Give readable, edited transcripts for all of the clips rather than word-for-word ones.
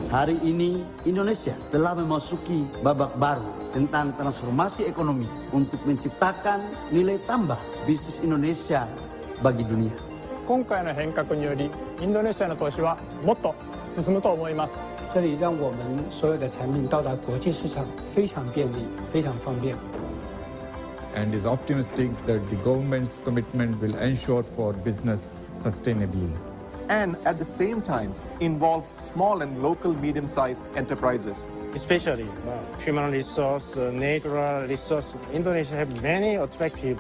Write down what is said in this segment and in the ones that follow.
Hari ini Indonesia telah memasuki babak baru tentang transformasi ekonomi untuk menciptakan nilai tambah bisnis Indonesia bagi dunia. 今回の変革により、インドネシアの投資はもっと進むと思います。这里让我们所有的产品到达国际市场非常便利，非常方便。And is optimistic that the government's commitment will ensure for business sustainably. And at the same time involve small and local medium-sized enterprises. Especially human resource, natural resource. Indonesia have many attractive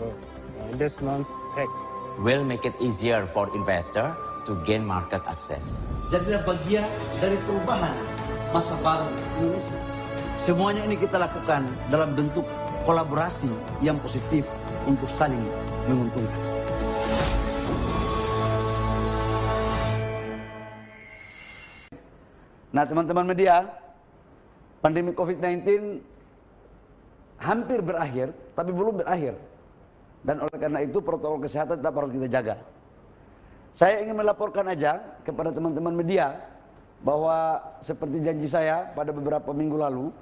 investment facts. Will make it easier for investor to gain market access. Jadilah bagian dari perubahan masa baru Indonesia. Semuanya ini kita lakukan dalam bentuk kolaborasi yang positif untuk saling menguntungkan. Nah, teman-teman media, pandemi COVID-19 hampir berakhir, tapi belum berakhir. Dan oleh karena itu protokol kesehatan tetap harus kita jaga. Saya ingin melaporkan aja kepada teman-teman media bahwa seperti janji saya pada beberapa minggu lalu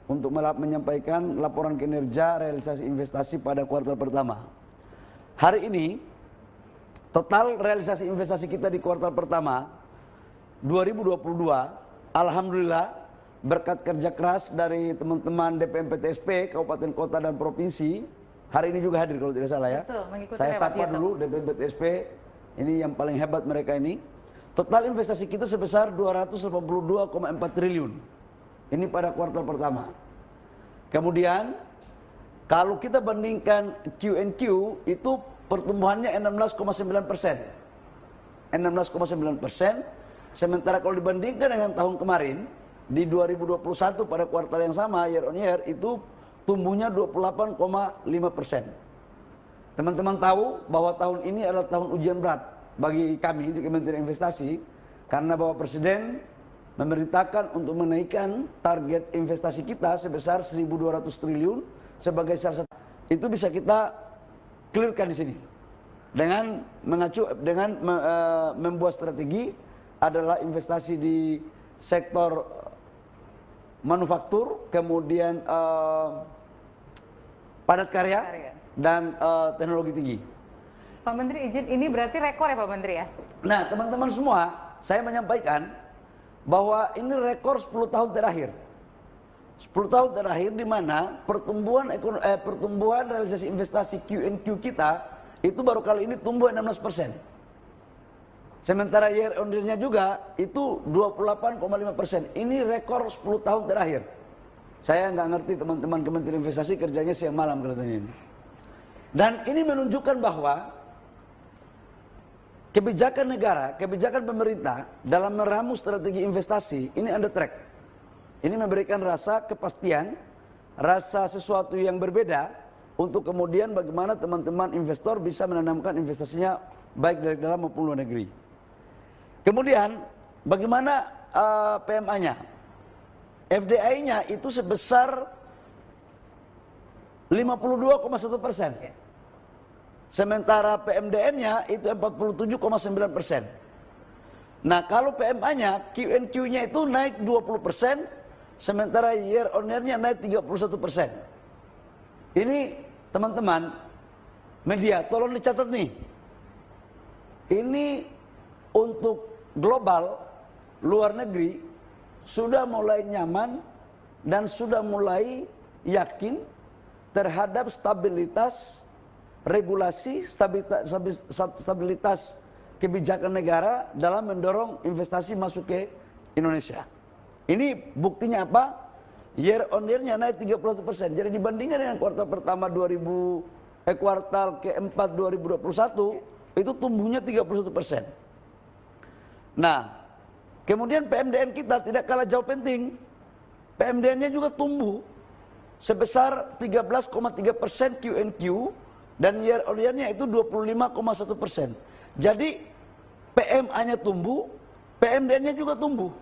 untuk menyampaikan laporan kinerja realisasi investasi pada kuartal pertama. Hari ini total realisasi investasi kita di kuartal pertama 2022 alhamdulillah berkat kerja keras dari teman-teman DPM-PTSP Kabupaten Kota dan Provinsi. Hari ini juga hadir kalau tidak salah ya. Betul, mengikuti saya sapa dulu DPM-PTSP, ini yang paling hebat mereka ini. Total investasi kita sebesar 282,4 triliun. Ini pada kuartal pertama. Kemudian kalau kita bandingkan Q&Q itu pertumbuhannya 16,9%. 16,9%. Sementara kalau dibandingkan dengan tahun kemarin di 2021 pada kuartal yang sama year on year itu tumbuhnya 28,5%. Teman-teman tahu bahwa tahun ini adalah tahun ujian berat bagi kami di Kementerian Investasi karena Bapak Presiden memerintahkan untuk menaikkan target investasi kita sebesar 1.200 triliun sebagai salah satu. Itu bisa kita clearkan di sini dengan membuat strategi adalah investasi di sektor manufaktur, kemudian padat karya dan teknologi tinggi. Pak Menteri izin, ini berarti rekor ya Pak Menteri ya? Nah teman-teman semua, saya menyampaikan bahwa ini rekor 10 tahun terakhir. 10 tahun terakhir di mana pertumbuhan realisasi investasi Q&Q kita itu baru kali ini tumbuh 16%. Sementara year on year-nya juga itu 28,5%. Ini rekor 10 tahun terakhir. Saya nggak ngerti teman-teman Kementerian Investasi kerjanya siang malam kelihatannya ini. Dan ini menunjukkan bahwa kebijakan negara, kebijakan pemerintah dalam meramu strategi investasi ini on the track. Ini memberikan rasa kepastian, rasa sesuatu yang berbeda untuk kemudian bagaimana teman-teman investor bisa menanamkan investasinya baik dari dalam maupun luar negeri. Kemudian bagaimana PMA-nya? FDI-nya itu sebesar 52,1%. Sementara PMDN-nya itu 47,9%. Nah kalau PMA-nya, Q&Q-nya itu naik 20%, sementara year on year-nya naik 31%. Ini teman-teman media, tolong dicatat nih. Ini untuk global, luar negeri, sudah mulai nyaman dan sudah mulai yakin terhadap stabilitas regulasi, stabilitas kebijakan negara dalam mendorong investasi masuk ke Indonesia. Ini buktinya apa? Year on year-nya naik 31%. Jadi dibandingkan dengan kuartal pertama kuartal keempat 2021 itu tumbuhnya 31%. Nah, kemudian PMDN kita tidak kalah jauh penting. PMDN-nya juga tumbuh sebesar 13,3% Q&Q dan year on year-nya itu 25,1%. Jadi PMA-nya tumbuh, PMDN-nya juga tumbuh.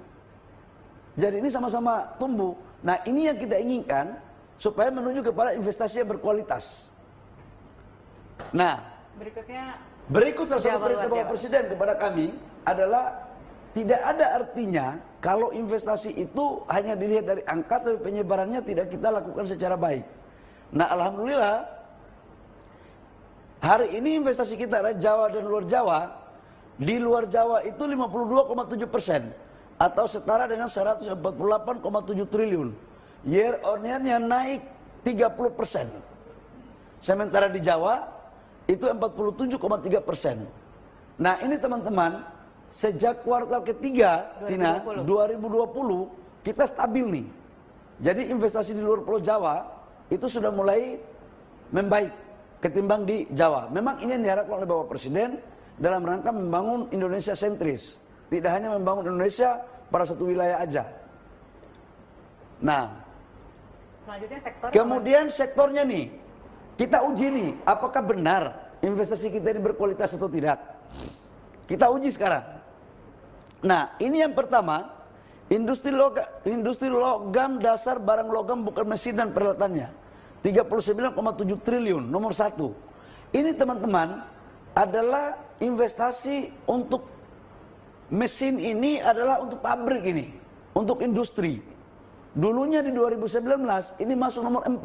Jadi ini sama-sama tumbuh. Nah ini yang kita inginkan supaya menuju kepada investasi yang berkualitas. Nah berikutnya berikut salah satu perintah Bapak Presiden kepada kami adalah tidak ada artinya kalau investasi itu hanya dilihat dari angka, tapi penyebarannya tidak kita lakukan secara baik. Nah, alhamdulillah hari ini investasi kita ada Jawa dan luar Jawa. Di luar Jawa itu 52,7% atau setara dengan 148,7 triliun. Year on year-nya naik 30%. Sementara di Jawa itu 47,3%. Nah, ini teman-teman, sejak kuartal ketiga 2020 kita stabil nih. Jadi investasi di luar Pulau Jawa itu sudah mulai membaik ketimbang di Jawa. Memang ini yang diharapkan oleh Bapak Presiden dalam rangka membangun Indonesia sentris. Tidak hanya membangun Indonesia pada satu wilayah aja. Nah, Selanjutnya sektor. kemudian sektornya nih, kita uji nih, apakah benar investasi kita ini berkualitas atau tidak. Kita uji sekarang. Nah, ini yang pertama, industri logam dasar barang logam bukan mesin dan peralatannya. 39,7 triliun, nomor 1. Ini teman-teman adalah investasi untuk mesin, ini adalah untuk pabrik ini, untuk industri. Dulunya di 2019 ini masuk nomor 4,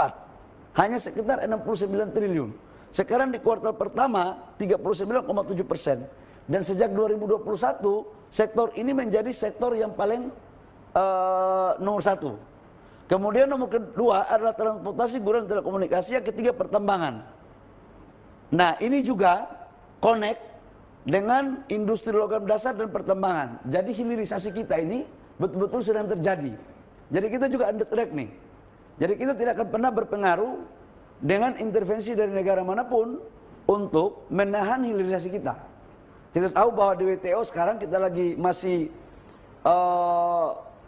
hanya sekitar 69 triliun. Sekarang di kuartal pertama 39,7%. Dan sejak 2021 sektor ini menjadi sektor yang paling nomor 1. Kemudian nomor kedua adalah transportasi, gudang, telekomunikasi. Yang ketiga pertambangan. Nah, ini juga connect dengan industri logam dasar dan pertambangan. Jadi hilirisasi kita ini betul-betul sedang terjadi. Jadi kita juga under track nih. Jadi kita tidak akan pernah berpengaruh dengan intervensi dari negara manapun untuk menahan hilirisasi kita. Kita tahu bahwa di WTO sekarang kita lagi masih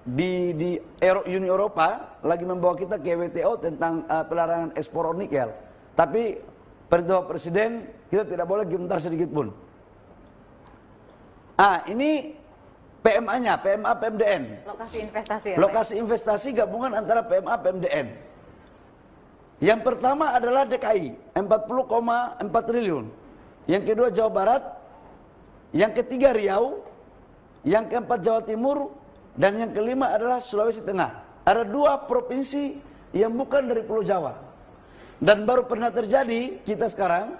di Uni Eropa lagi membawa kita ke WTO tentang pelarangan ekspor nikel. Tapi perintah Presiden kita tidak boleh gentar sedikit pun. Ini PMA-nya, PMA PMDN. Lokasi investasi ya, Lokasi investasi gabungan antara PMA PMDN. Yang pertama adalah DKI, 40,4 triliun. Yang kedua Jawa Barat. Yang ketiga Riau. Yang keempat Jawa Timur. Dan yang kelima adalah Sulawesi Tengah. Ada 2 provinsi yang bukan dari Pulau Jawa. Dan baru pernah terjadi kita sekarang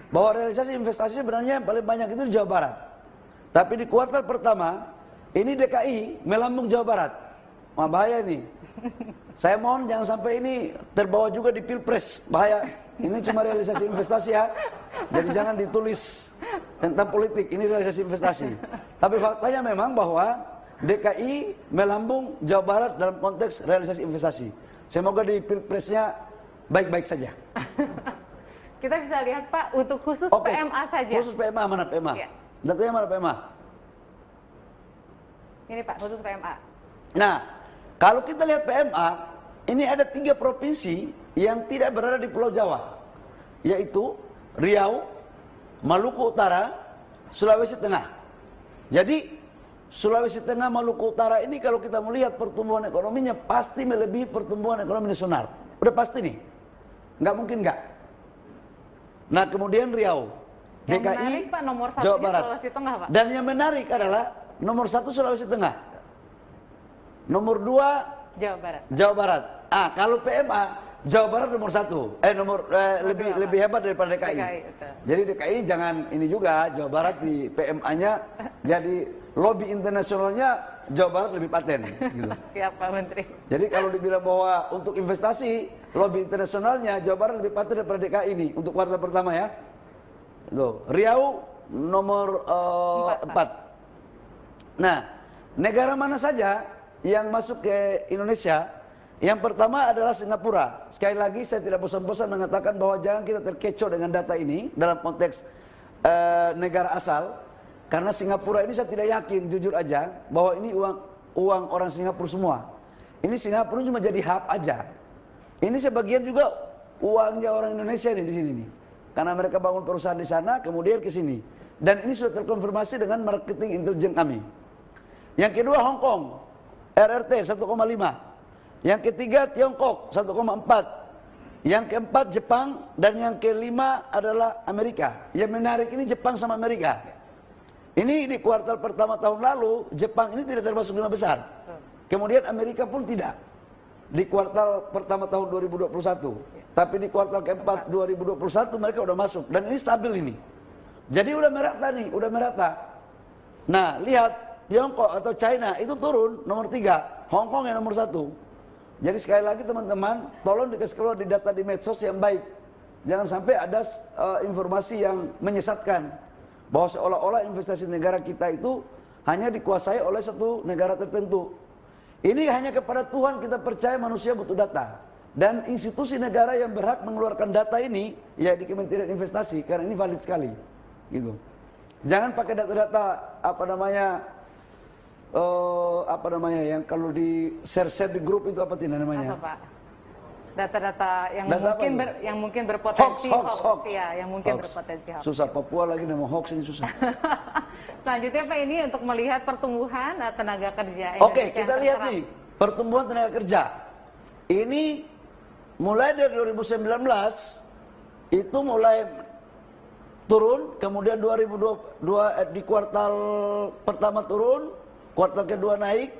bahwa realisasi investasi sebenarnya yang paling banyak itu di Jawa Barat. Tapi di kuartal pertama ini DKI melambung Jawa Barat. Wah, bahaya ini. Saya mohon jangan sampai ini terbawa juga di Pilpres. Bahaya. Ini cuma realisasi investasi ya. Jadi jangan ditulis tentang politik. Ini realisasi investasi. Tapi faktanya memang bahwa DKI melambung Jawa Barat dalam konteks realisasi investasi. Semoga di Pilpresnya baik-baik saja. Kita bisa lihat Pak untuk khusus PMA saja. Khusus PMA, mana PMA? Ya. Datanya mana PMA? Ini Pak, khusus PMA. Nah, kalau kita lihat PMA, ini ada 3 provinsi yang tidak berada di Pulau Jawa, yaitu Riau, Maluku Utara, Sulawesi Tengah. Jadi Sulawesi Tengah, Maluku Utara ini kalau kita melihat pertumbuhan ekonominya pasti melebihi pertumbuhan ekonomi nasional. Udah pasti nih, nggak mungkin nggak. Nah, kemudian Riau, Yang DKI, menarik Pak, nomor 1 Jawa di Barat. Sulawesi Tengah Pak. Dan yang menarik adalah nomor 1 Sulawesi Tengah, nomor 2 Jawa Barat. Jawa Barat. Kalau PMA Jawa Barat nomor 1, lebih hebat daripada DKI. Jadi DKI jangan ini juga, Jawa Barat di PMA-nya jadi lobby internasionalnya Jawa Barat lebih paten. Gitu. Siap Pak Menteri. Jadi kalau dibilang bahwa untuk investasi lobby internasionalnya Jawa Barat lebih paten daripada DKI ini untuk kuartal pertama ya. Tuh, Riau nomor 4. Nah, negara mana saja yang masuk ke Indonesia? Yang pertama adalah Singapura. Sekali lagi saya tidak bosan-bosan mengatakan bahwa jangan kita terkecoh dengan data ini dalam konteks negara asal. Karena Singapura ini saya tidak yakin, jujur aja, bahwa ini uang orang Singapura semua. Ini Singapura cuma jadi hub aja. Ini sebagian juga uangnya orang Indonesia nih di sini nih. Karena mereka bangun perusahaan di sana, kemudian ke sini. Dan ini sudah terkonfirmasi dengan marketing intelijen kami. Yang kedua Hong Kong, RRT 1,5. Yang ketiga Tiongkok 1,4. Yang keempat Jepang dan yang kelima adalah Amerika. Yang menarik ini Jepang sama Amerika. Ini di kuartal pertama tahun lalu, Jepang ini tidak termasuk 5 besar. Kemudian Amerika pun tidak. Di kuartal pertama tahun 2021. Tapi di kuartal keempat 2021 mereka udah masuk. Dan ini stabil ini. Jadi udah merata nih, udah merata. Nah, lihat Tiongkok atau China itu turun nomor 3. Hong Kong yang nomor 1. Jadi sekali lagi teman-teman, tolong dikasih keluar di data di medsos yang baik. Jangan sampai ada informasi yang menyesatkan. Bahwa seolah-olah investasi negara kita itu hanya dikuasai oleh satu negara tertentu. Ini hanya kepada Tuhan kita percaya, manusia butuh data. Dan institusi negara yang berhak mengeluarkan data ini, ya di Kementerian Investasi, karena ini valid sekali. Gitu. Jangan pakai data-data apa namanya yang kalau di share di grup itu apa namanya? Apa, Pak? Data-data yang Data mungkin berpotensi hoax. Ya, yang mungkin Hoax. berpotensi hoax. Susah, Papua lagi nama hoax ini susah. Selanjutnya Pak, ini untuk melihat pertumbuhan tenaga kerja Oke, Indonesia kita yang lihat terserap. nih pertumbuhan tenaga kerja. Ini mulai dari 2019 itu mulai turun, kemudian 2022 di kuartal pertama turun, kuartal kedua naik.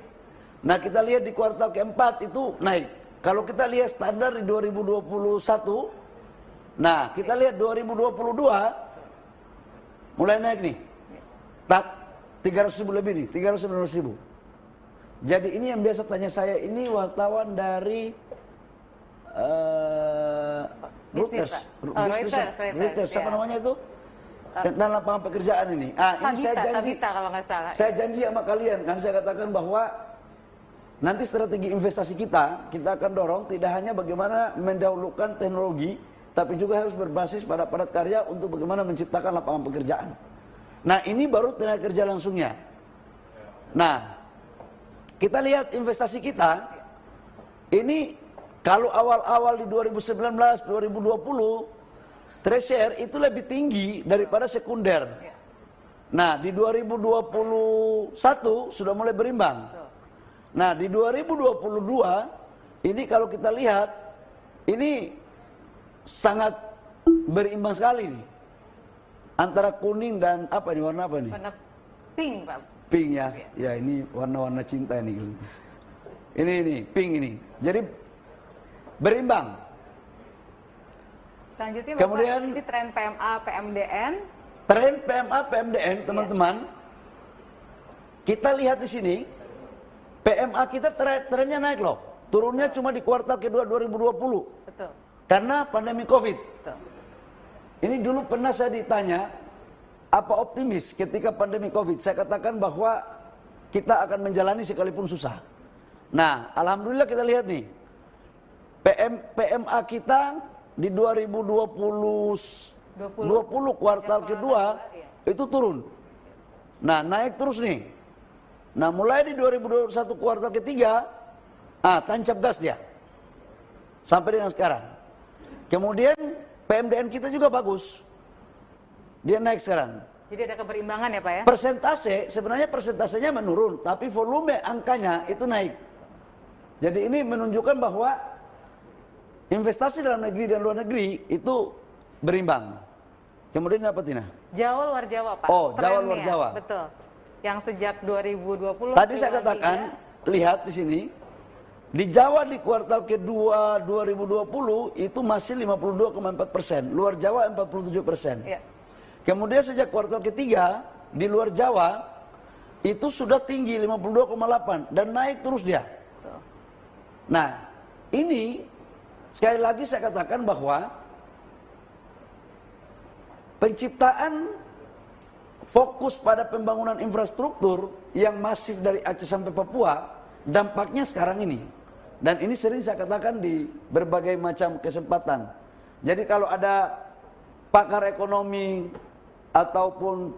Nah, kita lihat di kuartal keempat itu naik. Kalau kita lihat standar di 2021, nah kita lihat 2022 mulai naik nih. Tak 300.000 lebih nih, 319.000. Jadi ini yang biasa tanya saya, ini wartawan dari Reuters. Reuters, siapa namanya itu? Tentang lapangan pekerjaan ini. Ini saya janji, kalau nggak salah. saya janji sama kalian, kan saya katakan bahwa nanti strategi investasi kita akan dorong tidak hanya bagaimana mendahulukan teknologi, tapi juga harus berbasis pada padat karya untuk bagaimana menciptakan lapangan pekerjaan. Nah, ini baru tenaga kerja langsungnya. Nah, kita lihat investasi kita, ini kalau awal-awal di 2019, 2020, treasury itu lebih tinggi daripada sekunder. Nah, di 2021 sudah mulai berimbang. Nah, di 2022 ini kalau kita lihat ini sangat berimbang sekali nih. Antara kuning dan apa nih, warna apa nih? Warna pink, Pak. Pink ya. Ya, ini warna-warna cinta ini. Ini pink ini. Jadi berimbang. Selanjutnya Kemudian Bapak, ini tren PMA, PMDN. Tren PMA, PMDN, teman-teman. Kita lihat di sini. PMA kita trennya naik loh. Turunnya cuma di kuartal kedua 2020. Betul. Karena pandemi Covid. Betul. Ini dulu pernah saya ditanya, apa optimis ketika pandemi Covid? Saya katakan bahwa kita akan menjalani sekalipun susah. Nah, alhamdulillah kita lihat nih. PMA kita di 2020 kuartal kedua itu turun. Nah, naik terus nih. Nah, mulai di 2021 kuartal ketiga, tancap gas dia. Sampai dengan sekarang. Kemudian PMDN kita juga bagus. Dia naik sekarang. Jadi ada keberimbangan ya, Pak ya? Sebenarnya persentasenya menurun, tapi volume angkanya itu naik. Jadi ini menunjukkan bahwa investasi dalam negeri dan luar negeri itu berimbang. Kemudian apa, Tina? Jawa luar Jawa, Pak. Oh, Jawa luar Trennya, Jawa. Betul. Yang sejak 2020. Tadi saya katakan, lihat di sini, di Jawa di kuartal kedua 2020 itu masih 52,4%, luar Jawa 47%. Ya. Kemudian sejak kuartal ketiga di luar Jawa itu sudah tinggi 52,8 dan naik terus dia. Nah, ini sekali lagi saya katakan bahwa penciptaan fokus pada pembangunan infrastruktur yang masif dari Aceh sampai Papua, dampaknya sekarang ini. Dan ini sering saya katakan di berbagai macam kesempatan. Jadi kalau ada pakar ekonomi ataupun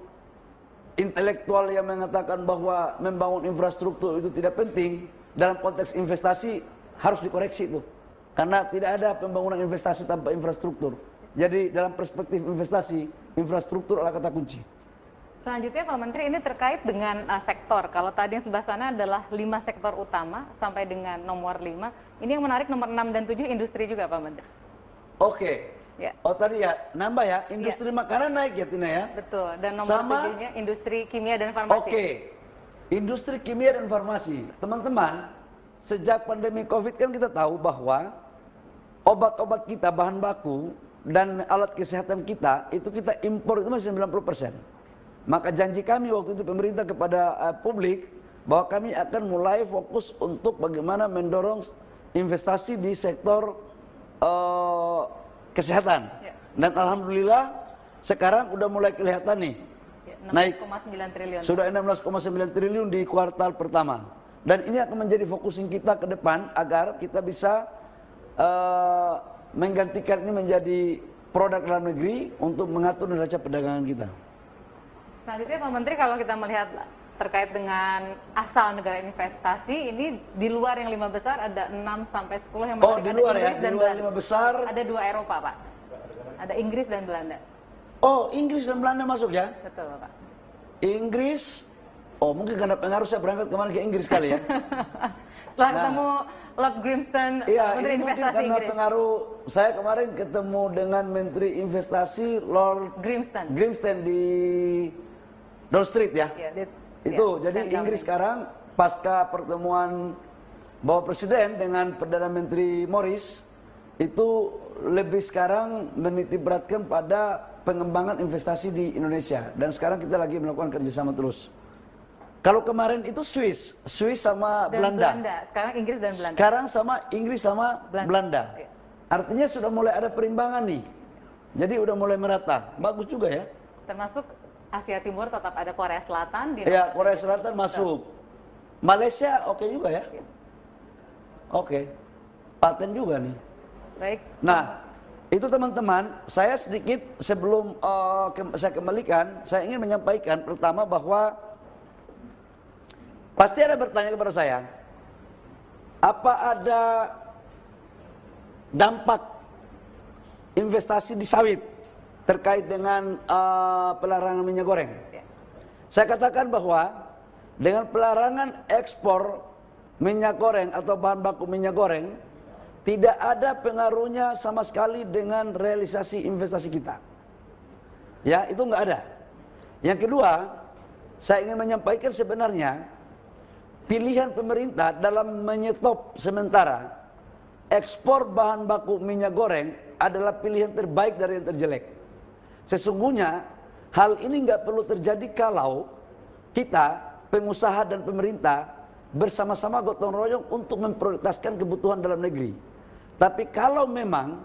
intelektual yang mengatakan bahwa membangun infrastruktur itu tidak penting, dalam konteks investasi harus dikoreksi itu. Karena tidak ada pembangunan investasi tanpa infrastruktur. Jadi dalam perspektif investasi, infrastruktur adalah kata kunci. Selanjutnya Pak Menteri, ini terkait dengan sektor. Kalau tadi yang sebelah sana adalah 5 sektor utama sampai dengan nomor 5. Ini yang menarik nomor 6 dan 7 industri juga Pak Menteri. Oke, Ya. Oh tadi ya, nambah ya, industri makanan naik ya Tina ya? Betul, dan nomor Sama- 7-nya industri kimia dan farmasi. Oke, industri kimia dan farmasi. Teman-teman, sejak pandemi COVID kan kita tahu bahwa obat-obat kita, bahan baku, dan alat kesehatan kita, itu kita impor itu masih 90%. Maka janji kami waktu itu pemerintah kepada publik, bahwa kami akan mulai fokus untuk bagaimana mendorong investasi di sektor kesehatan. Ya. Dan alhamdulillah sekarang udah mulai kelihatan nih. Ya, Naik 16,9 triliun. sudah 16,9 triliun di kuartal pertama. Dan ini akan menjadi fokusin kita ke depan agar kita bisa menggantikan ini menjadi produk dalam negeri untuk mengatur neraca perdagangan kita. Selanjutnya Pak Menteri, kalau kita melihat terkait dengan asal negara investasi, ini di luar yang 5 besar ada 6 sampai 10 yang Oh, menarik. di Ada luar ya, Inggris di dan luar Belanda. 5 besar. Ada 2 Eropa, Pak. Ada Inggris dan Belanda. Oh, Inggris dan Belanda masuk ya? Betul, Pak. Inggris, oh mungkin karena pengaruh saya berangkat kemarin ke Inggris kali ya. Setelah ketemu Lord Grimston, Iya, Menteri ini mungkin Investasi karena Inggris. pengaruh. Saya kemarin ketemu dengan Menteri Investasi Lord Grimston. di Downing Street ya. Ya, Itu, ya, jadi dan Inggris Downing. sekarang pasca pertemuan Bapak Presiden dengan Perdana Menteri Morris, itu lebih sekarang menitikberatkan pada pengembangan investasi di Indonesia. Dan sekarang kita lagi melakukan kerjasama terus. Kalau kemarin itu Swiss sama Dan Belanda. Sekarang Inggris dan Belanda. Sekarang sama Inggris sama Belanda. Iya. Artinya sudah mulai ada perimbangan nih. Jadi udah mulai merata. Bagus juga ya. Termasuk Asia Timur tetap ada Korea Selatan. Di Ya, Korea Selatan masuk. Malaysia oke juga ya. Oke. Paten juga nih. Baik. Nah, itu teman-teman, saya sedikit sebelum saya kembalikan, saya ingin menyampaikan pertama bahwa pasti ada bertanya kepada saya, apa ada dampak investasi di sawit terkait dengan pelarangan minyak goreng? Saya katakan bahwa dengan pelarangan ekspor minyak goreng atau bahan baku minyak goreng, tidak ada pengaruhnya sama sekali dengan realisasi investasi kita. Ya, itu nggak ada. Yang kedua, saya ingin menyampaikan sebenarnya pilihan pemerintah dalam menyetop sementara ekspor bahan baku minyak goreng adalah pilihan terbaik dari yang terjelek. Sesungguhnya hal ini nggak perlu terjadi kalau kita, pengusaha dan pemerintah bersama-sama gotong royong untuk memprioritaskan kebutuhan dalam negeri. Tapi kalau memang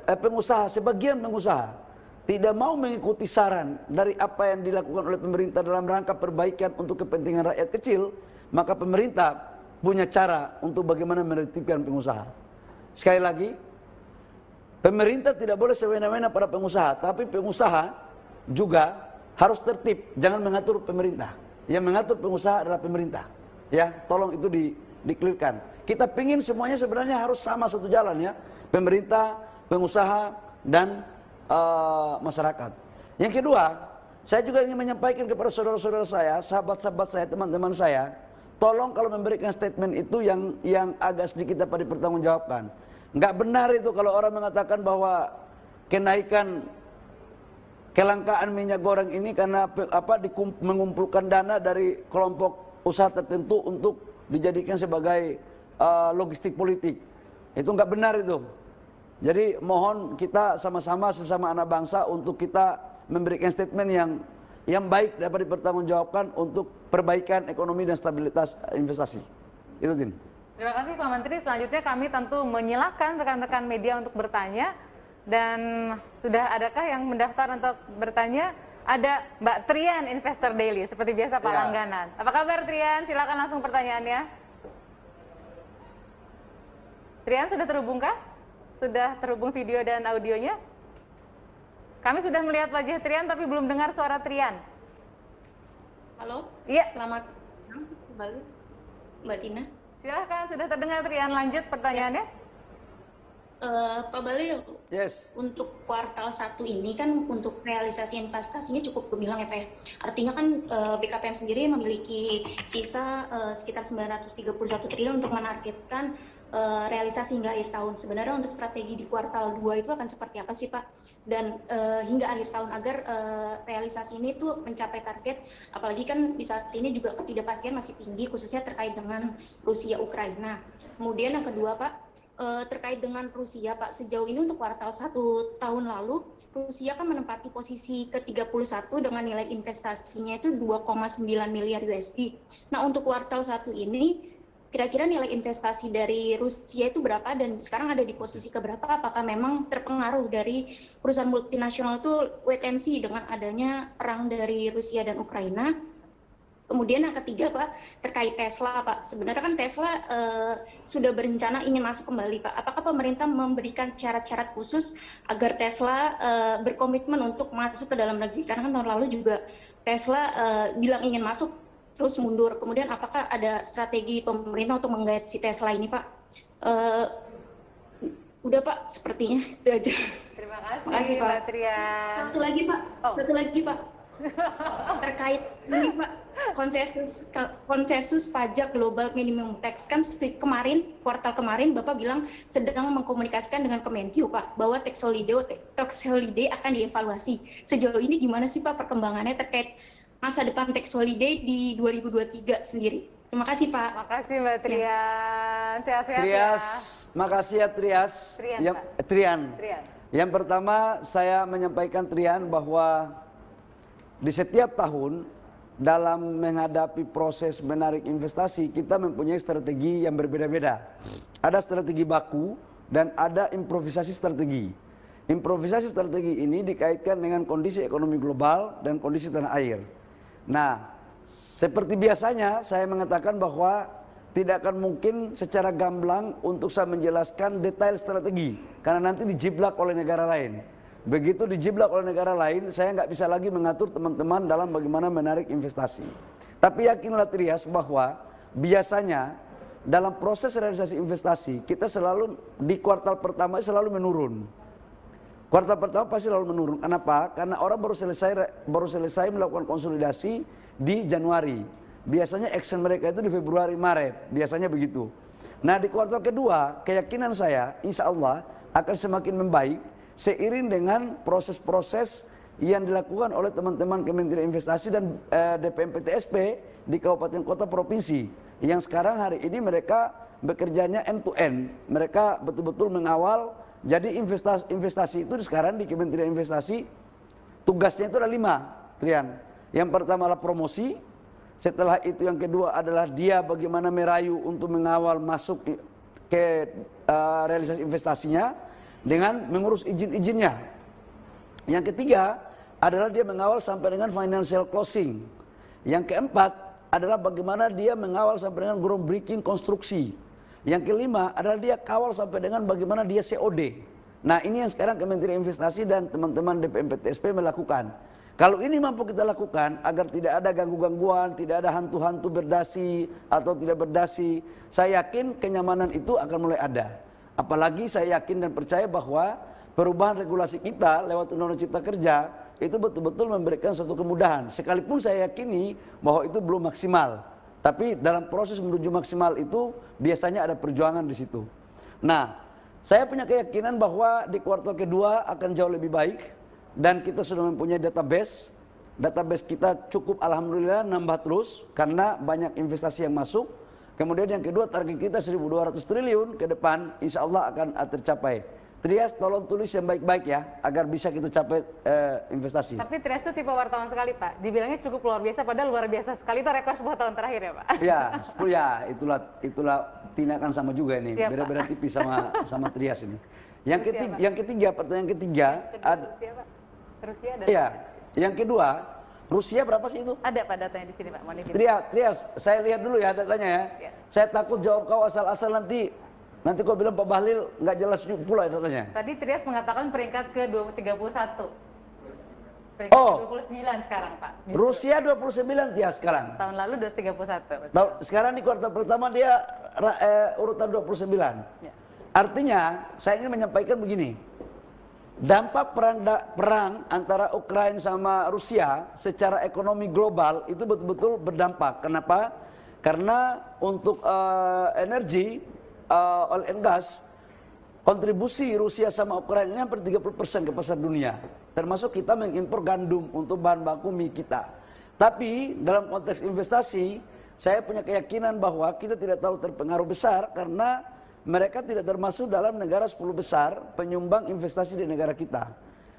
pengusaha, sebagian pengusaha tidak mau mengikuti saran dari apa yang dilakukan oleh pemerintah dalam rangka perbaikan untuk kepentingan rakyat kecil, maka pemerintah punya cara untuk bagaimana menertibkan pengusaha. Sekali lagi, pemerintah tidak boleh sewena-wena pada pengusaha, tapi pengusaha juga harus tertib, jangan mengatur pemerintah. Yang mengatur pengusaha adalah pemerintah. Ya, tolong itu di-clearkan. Kita pingin semuanya sebenarnya harus sama satu jalan ya. Pemerintah, pengusaha, dan masyarakat. Yang kedua, saya juga ingin menyampaikan kepada saudara-saudara saya, sahabat-sahabat saya, teman-teman saya, tolong kalau memberikan statement itu yang agak sedikit dapat dipertanggungjawabkan. Nggak benar itu kalau orang mengatakan bahwa kenaikan kelangkaan minyak goreng ini karena mengumpulkan dana dari kelompok usaha tertentu untuk dijadikan sebagai logistik politik. Itu nggak benar itu. Jadi mohon kita sama-sama sesama anak bangsa untuk kita memberikan statement yang baik dapat dipertanggungjawabkan untuk perbaikan ekonomi dan stabilitas investasi. Itu Din. Terima kasih Pak Menteri. Selanjutnya kami tentu menyilakan rekan-rekan media untuk bertanya. Dan sudah adakah yang mendaftar untuk bertanya? Ada Mbak Trian, Investor Daily, seperti biasa Pak langganan. Apa kabar Trian? Silakan langsung pertanyaannya. Trian sudah terhubung kah? Sudah terhubung video dan audionya? Kami sudah melihat wajah Trian tapi belum dengar suara Trian. Halo? Iya. Selamat kembali Mbak Tina. Silahkan, sudah terdengar Trian, lanjut pertanyaannya. Pak Bahlil, Yes. untuk kuartal 1 ini kan untuk realisasi investasinya cukup gemilang ya Pak ya. Artinya kan BKPM sendiri memiliki sisa sekitar 931 triliun untuk menargetkan realisasi hingga akhir tahun. Sebenarnya untuk strategi di kuartal 2 itu akan seperti apa sih Pak? Dan hingga akhir tahun agar realisasi ini tuh mencapai target, apalagi kan di saat ini juga ketidakpastian masih tinggi khususnya terkait dengan Rusia Ukraina. Kemudian yang kedua Pak, terkait dengan Rusia Pak, sejauh ini untuk kuartal 1 tahun lalu Rusia kan menempati posisi ke-31 dengan nilai investasinya itu 2,9 miliar USD. Nah untuk kuartal 1 ini kira-kira nilai investasi dari Rusia itu berapa dan sekarang ada di posisi keberapa? Apakah memang terpengaruh dari perusahaan multinasional itu wait and see dengan adanya perang dari Rusia dan Ukraina? Kemudian yang ketiga Pak, terkait Tesla Pak. Sebenarnya kan Tesla sudah berencana ingin masuk kembali Pak. Apakah pemerintah memberikan syarat-syarat khusus agar Tesla berkomitmen untuk masuk ke dalam negeri? Karena kan tahun lalu juga Tesla bilang ingin masuk terus mundur. Kemudian apakah ada strategi pemerintah untuk menggait si Tesla ini Pak? Udah Pak, sepertinya itu aja. Terima kasih, Makasih, Pak. Mbak Trian. Satu lagi Pak. Terkait ini Pak, konsensus pajak global minimum tax kan kuartal kemarin Bapak bilang sedang mengkomunikasikan dengan Kemenkyu Pak bahwa tax holiday akan dievaluasi. Sejauh ini gimana sih Pak perkembangannya terkait masa depan tax holiday di 2023 sendiri? Terima kasih Pak. Terima kasih Mbak Trian. Sehat-sehat Trias, ya. makasih ya Trias. Trian. Yang pertama saya menyampaikan Trian bahwa di setiap tahun dalam menghadapi proses menarik investasi kita mempunyai strategi yang berbeda-beda. Ada strategi baku dan ada improvisasi strategi. Improvisasi strategi ini dikaitkan dengan kondisi ekonomi global dan kondisi tanah air. Nah, seperti biasanya saya mengatakan bahwa tidak akan mungkin secara gamblang untuk saya menjelaskan detail strategi karena nanti dijiplak oleh negara lain. Begitu dijiplak oleh negara lain, saya nggak bisa lagi mengatur teman-teman dalam bagaimana menarik investasi. Tapi yakinlah Trias bahwa biasanya dalam proses realisasi investasi kita selalu di kuartal pertama selalu menurun. Kuartal pertama pasti selalu menurun. Kenapa? Karena orang baru selesai melakukan konsolidasi di Januari. Biasanya action mereka itu di Februari Maret. Biasanya begitu. Nah di kuartal kedua keyakinan saya insya Allah akan semakin membaik seiring dengan proses-proses yang dilakukan oleh teman-teman Kementerian Investasi dan DPM PTSP di kabupaten kota provinsi yang sekarang hari ini mereka bekerjanya end to end. Mereka betul-betul mengawal. Jadi investasi itu sekarang di Kementerian Investasi tugasnya itu ada 5, Trian. Yang pertama adalah promosi. Setelah itu yang kedua adalah dia bagaimana merayu untuk mengawal masuk ke realisasi investasinya dengan mengurus izin-izinnya. Yang ketiga adalah dia mengawal sampai dengan financial closing. Yang keempat adalah bagaimana dia mengawal sampai dengan groundbreaking konstruksi. Yang kelima adalah dia kawal sampai dengan bagaimana dia COD. Nah ini yang sekarang Kementerian Investasi dan teman-teman DPM PTSP melakukan. Kalau ini mampu kita lakukan agar tidak ada ganggu-gangguan, tidak ada hantu-hantu berdasi atau tidak berdasi, saya yakin kenyamanan itu akan mulai ada. Apalagi saya yakin dan percaya bahwa perubahan regulasi kita lewat Undang-Undang Cipta Kerja itu betul-betul memberikan suatu kemudahan. Sekalipun saya yakini bahwa itu belum maksimal. Tapi dalam proses menuju maksimal itu biasanya ada perjuangan di situ. Nah, saya punya keyakinan bahwa di kuartal kedua akan jauh lebih baik. Dan kita sudah mempunyai database. Database kita cukup alhamdulillah nambah terus karena banyak investasi yang masuk. Kemudian yang kedua target kita 1.200 triliun ke depan insya Allah akan tercapai. Trias tolong tulis yang baik-baik ya agar bisa kita capai investasi. Tapi Trias itu tipe wartawan sekali Pak. Dibilangnya cukup luar biasa padahal luar biasa sekali itu rekor 10 tahun terakhir ya Pak. Ya, 10 ya itulah Tina kan sama juga ini. Beda-beda tipis sama Trias ini. Pertanyaan ketiga Rusia Pak. Rusia ada. Iya. Yang kedua, Rusia berapa sih itu? Ada Pak datanya di sini Pak. Trias, saya lihat dulu ya datanya ya. Saya takut jawab kau asal-asal nanti kau bilang Pak Bahlil nggak jelas pula datanya. Tadi Trias mengatakan peringkat ke-31. Peringkat 29 sekarang Pak. Rusia 29 Trias sekarang. Tahun lalu 231. Sekarang di kuartal pertama dia urutan 29. Ya. Artinya, saya ingin menyampaikan begini. Dampak perang antara Ukraina sama Rusia secara ekonomi global itu betul-betul berdampak. Kenapa? Karena untuk energi, oil and gas, kontribusi Rusia sama Ukraina ini hampir 30% ke pasar dunia. Termasuk kita mengimpor gandum untuk bahan baku mie kita. Tapi dalam konteks investasi, saya punya keyakinan bahwa kita tidak terlalu terpengaruh besar karena mereka tidak termasuk dalam negara 10 besar penyumbang investasi di negara kita.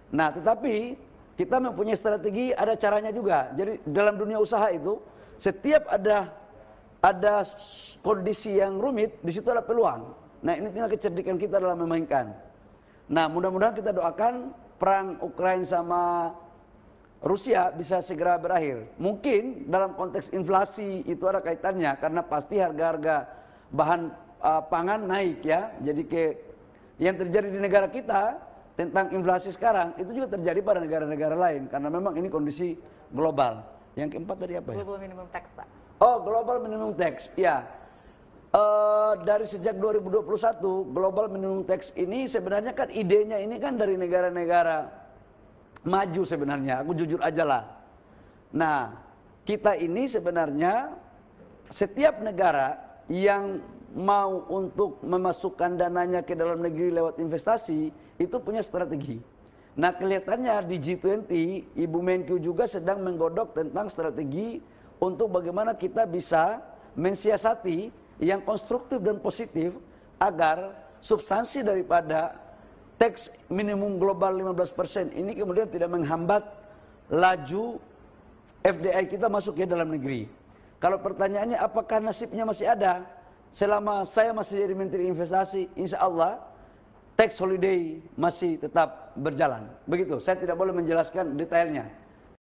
Nah, tetapi kita mempunyai strategi, ada caranya juga. Jadi dalam dunia usaha itu, setiap ada kondisi yang rumit, di situ ada peluang. Nah, ini tinggal kecerdikan kita dalam memainkan. Nah, mudah-mudahan kita doakan perang Ukraina sama Rusia bisa segera berakhir. Mungkin dalam konteks inflasi itu ada kaitannya karena pasti harga-harga bahan pangan naik ya. Jadi yang terjadi di negara kita tentang inflasi sekarang itu juga terjadi pada negara-negara lain karena memang ini kondisi global. Yang keempat tadi apa ya? Global minimum tax, Pak. Oh, global minimum tax. Ya. Dari sejak 2021 global minimum tax ini sebenarnya kan idenya ini kan dari negara-negara maju sebenarnya. Aku jujur aja lah. Nah, kita ini sebenarnya setiap negara yang mau untuk memasukkan dananya ke dalam negeri lewat investasi itu punya strategi. Nah, kelihatannya di G20 Ibu Menkyu juga sedang menggodok tentang strategi untuk bagaimana kita bisa mensiasati yang konstruktif dan positif agar substansi daripada tax minimum global 15% ini kemudian tidak menghambat laju FDI kita masuk ke dalam negeri. Kalau pertanyaannya apakah nasibnya masih ada? Selama saya masih jadi Menteri Investasi, insya Allah tax holiday masih tetap berjalan. Begitu, saya tidak boleh menjelaskan detailnya.